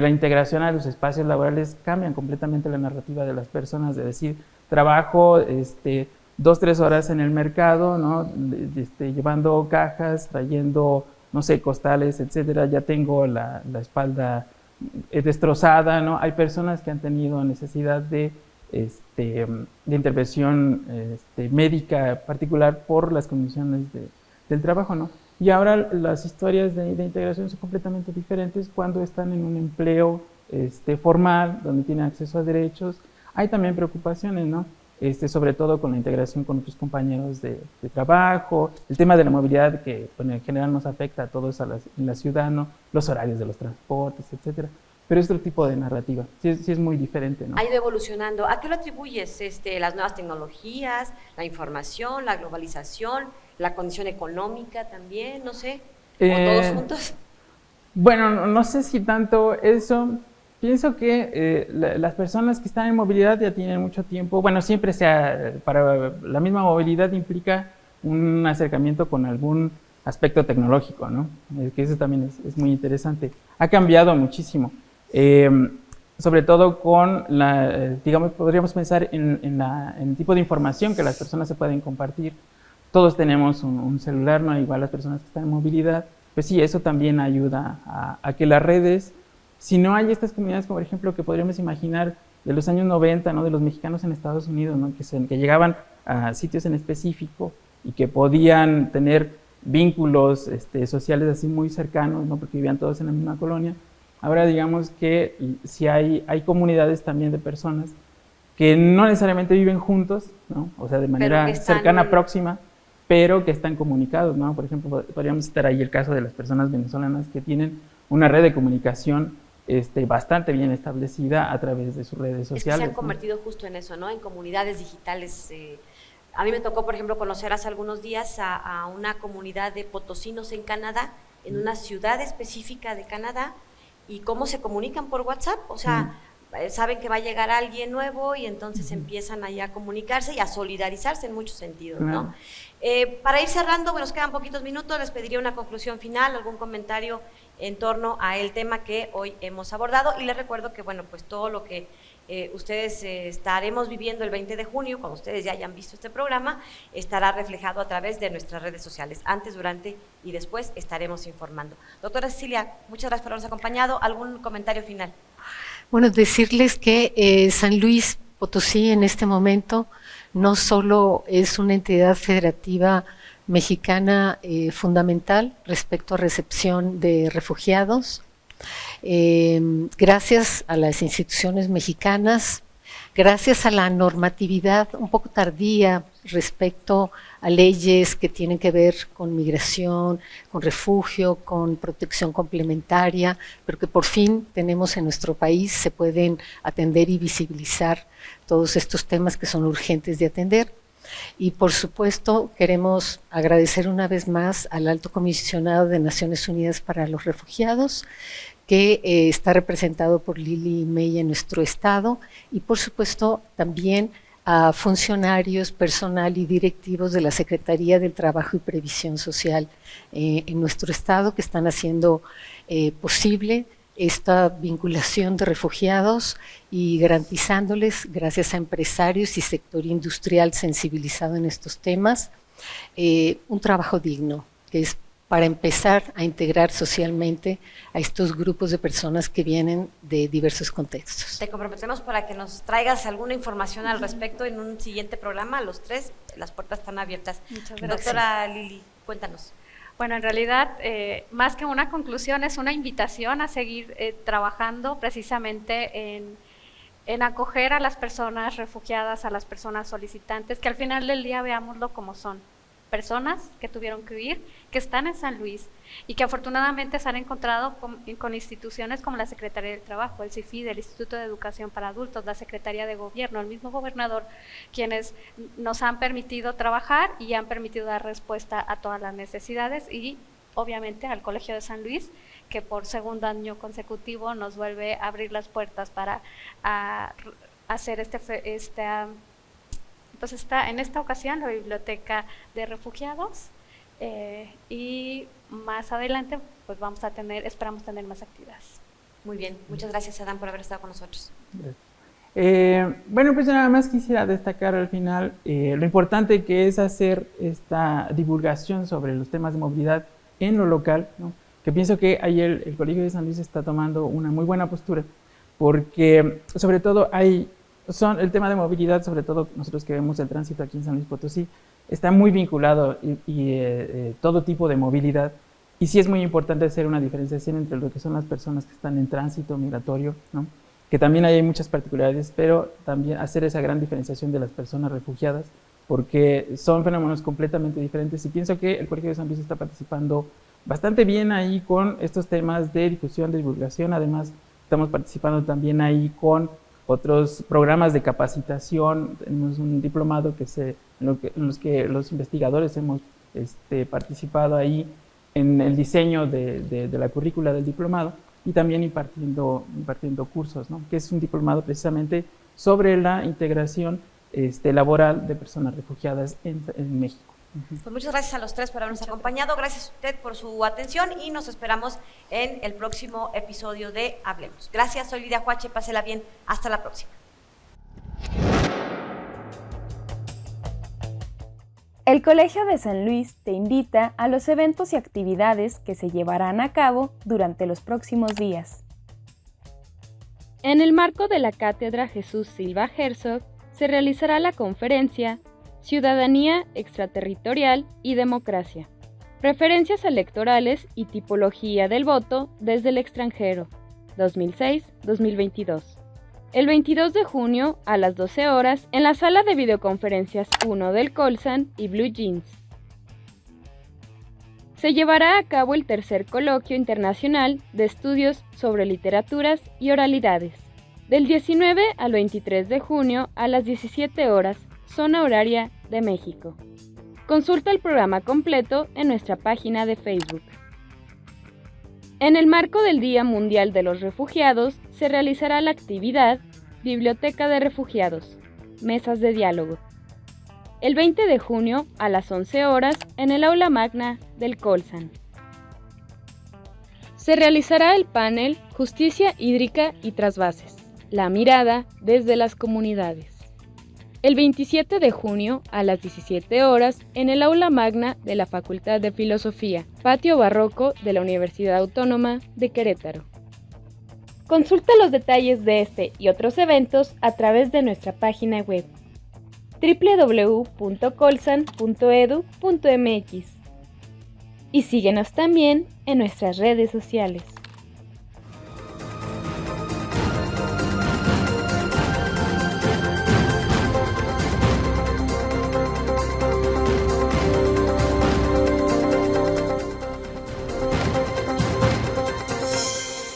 la integración a los espacios laborales, cambian completamente la narrativa de las personas, de decir, trabajo 2-3 horas en el mercado, ¿no? Llevando cajas, trayendo, no sé, costales, etcétera, ya tengo la espalda destrozada, ¿no? Hay personas que han tenido necesidad de intervención médica particular por las condiciones del trabajo, ¿no? Y ahora las historias de integración son completamente diferentes cuando están en un empleo formal, donde tienen acceso a derechos. Hay también preocupaciones, ¿no? Sobre todo con la integración con otros compañeros de trabajo, el tema de la movilidad que bueno, en general nos afecta a todos en la ciudad, ¿no? Los horarios de los transportes, etcétera. Pero es otro tipo de narrativa, sí es muy diferente, ¿no? Ha ido evolucionando. ¿A qué lo atribuyes? Las nuevas tecnologías, la información, la globalización, la condición económica también, no sé, o todos juntos. Bueno, no sé si tanto eso. Pienso que las personas que están en movilidad ya tienen mucho tiempo, bueno, siempre para la misma movilidad implica un acercamiento con algún aspecto tecnológico, ¿no? Que eso también es muy interesante. Ha cambiado muchísimo, sobre todo con digamos, podríamos pensar en el tipo de información que las personas se pueden compartir. Todos tenemos un celular, ¿no? Igual las personas que están en movilidad, pues sí, eso también ayuda a que las redes, si no hay estas comunidades, como por ejemplo, que podríamos imaginar de los años 90, ¿no? De los mexicanos en Estados Unidos, ¿no? Que llegaban a sitios en específico y que podían tener vínculos sociales así muy cercanos, ¿no? Porque vivían todos en la misma colonia. Ahora digamos que si hay comunidades también de personas que no necesariamente viven juntos, ¿no? O sea, de manera cercana, próxima, pero que están comunicados, ¿no? Por ejemplo, podríamos citar ahí el caso de las personas venezolanas que tienen una red de comunicación bastante bien establecida a través de sus redes sociales. Es que se han convertido, ¿no? Justo en eso, ¿no? En comunidades digitales. A mí me tocó, por ejemplo, conocer hace algunos días a una comunidad de potosinos en Canadá, en una ciudad específica de Canadá, y cómo se comunican por WhatsApp, o sea, saben que va a llegar alguien nuevo y entonces empiezan ahí a comunicarse y a solidarizarse en muchos sentidos, ¿no? Para ir cerrando, bueno, nos quedan poquitos minutos, les pediría una conclusión final, algún comentario en torno a el tema que hoy hemos abordado, y les recuerdo que, bueno, pues todo lo que ustedes estaremos viviendo el 20 de junio, cuando ustedes ya hayan visto este programa, estará reflejado a través de nuestras redes sociales. Antes, durante y después estaremos informando. Doctora Cecilia, muchas gracias por habernos acompañado. ¿Algún comentario final? Bueno, decirles que San Luis Potosí en este momento no solo es una entidad federativa mexicana fundamental respecto a recepción de refugiados, gracias a las instituciones mexicanas, gracias a la normatividad un poco tardía respecto a leyes que tienen que ver con migración, con refugio, con protección complementaria, pero que por fin tenemos en nuestro país, se pueden atender y visibilizar todos estos temas que son urgentes de atender. Y por supuesto queremos agradecer una vez más al Alto Comisionado de Naciones Unidas para los Refugiados, que está representado por Lili May en nuestro estado, y por supuesto también a funcionarios, personal y directivos de la Secretaría del Trabajo y Previsión Social en nuestro estado, que están haciendo posible esta vinculación de refugiados y garantizándoles, gracias a empresarios y sector industrial sensibilizado en estos temas, un trabajo digno, que es para empezar a integrar socialmente a estos grupos de personas que vienen de diversos contextos. Te comprometemos para que nos traigas alguna información al respecto en un siguiente programa. A los tres, las puertas están abiertas. Muchas gracias. Doctora Lili, cuéntanos. Bueno, en realidad, más que una conclusión, es una invitación a seguir trabajando precisamente en acoger a las personas refugiadas, a las personas solicitantes, que al final del día veámoslo como son. Personas que tuvieron que huir, que están en San Luis y que afortunadamente se han encontrado con instituciones como la Secretaría del Trabajo, el CIFID, el Instituto de Educación para Adultos, la Secretaría de Gobierno, el mismo gobernador, quienes nos han permitido trabajar y han permitido dar respuesta a todas las necesidades, y obviamente al Colegio de San Luis, que por segundo año consecutivo nos vuelve a abrir las puertas para hacer en esta ocasión la Biblioteca de Refugiados, y más adelante pues esperamos tener más actividades. Muy bien, muchas gracias, Adán, por haber estado con nosotros. Bueno, pues nada más quisiera destacar al final lo importante que es hacer esta divulgación sobre los temas de movilidad en lo local, ¿no? Que pienso que ahí el Colegio de San Luis está tomando una muy buena postura, porque sobre todo el tema de movilidad, sobre todo nosotros que vemos el tránsito aquí en San Luis Potosí, está muy vinculado y todo tipo de movilidad, y sí es muy importante hacer una diferenciación entre lo que son las personas que están en tránsito migratorio, ¿no? Que también hay muchas particularidades, pero también hacer esa gran diferenciación de las personas refugiadas, porque son fenómenos completamente diferentes, y pienso que el Colegio de San Luis está participando bastante bien ahí con estos temas de difusión, de divulgación. Además, estamos participando también ahí con otros programas de capacitación. Tenemos un diplomado en los que los investigadores hemos participado ahí en el diseño de la currícula del diplomado, y también impartiendo cursos, ¿no? Que es un diplomado precisamente sobre la integración laboral de personas refugiadas en México. Pues muchas gracias a los tres por habernos acompañado, gracias a usted por su atención, y nos esperamos en el próximo episodio de Hablemos. Gracias, soy Lidia Huache, pásela bien, hasta la próxima. El Colegio de San Luis te invita a los eventos y actividades que se llevarán a cabo durante los próximos días. En el marco de la Cátedra Jesús Silva Herzog se realizará la conferencia Ciudadanía Extraterritorial y Democracia, Referencias electorales y tipología del voto desde el extranjero, 2006-2022. El 22 de junio a las 12 horas en la sala de videoconferencias 1 del Colsan y Blue Jeans. Se llevará a cabo el tercer coloquio internacional de estudios sobre literaturas y oralidades, del 19 al 23 de junio a las 17 horas, zona horaria de México. Consulta el programa completo en nuestra página de Facebook. En el marco del Día Mundial de los Refugiados, se realizará la actividad Biblioteca de Refugiados, Mesas de Diálogo, el 20 de junio a las 11 horas en el aula magna del Colsan. Se realizará el panel Justicia Hídrica y Trasvases, la mirada desde las comunidades, el 27 de junio a las 17 horas en el aula magna de la Facultad de Filosofía, Patio Barroco de la Universidad Autónoma de Querétaro. Consulta los detalles de este y otros eventos a través de nuestra página web www.colsan.edu.mx y síguenos también en nuestras redes sociales.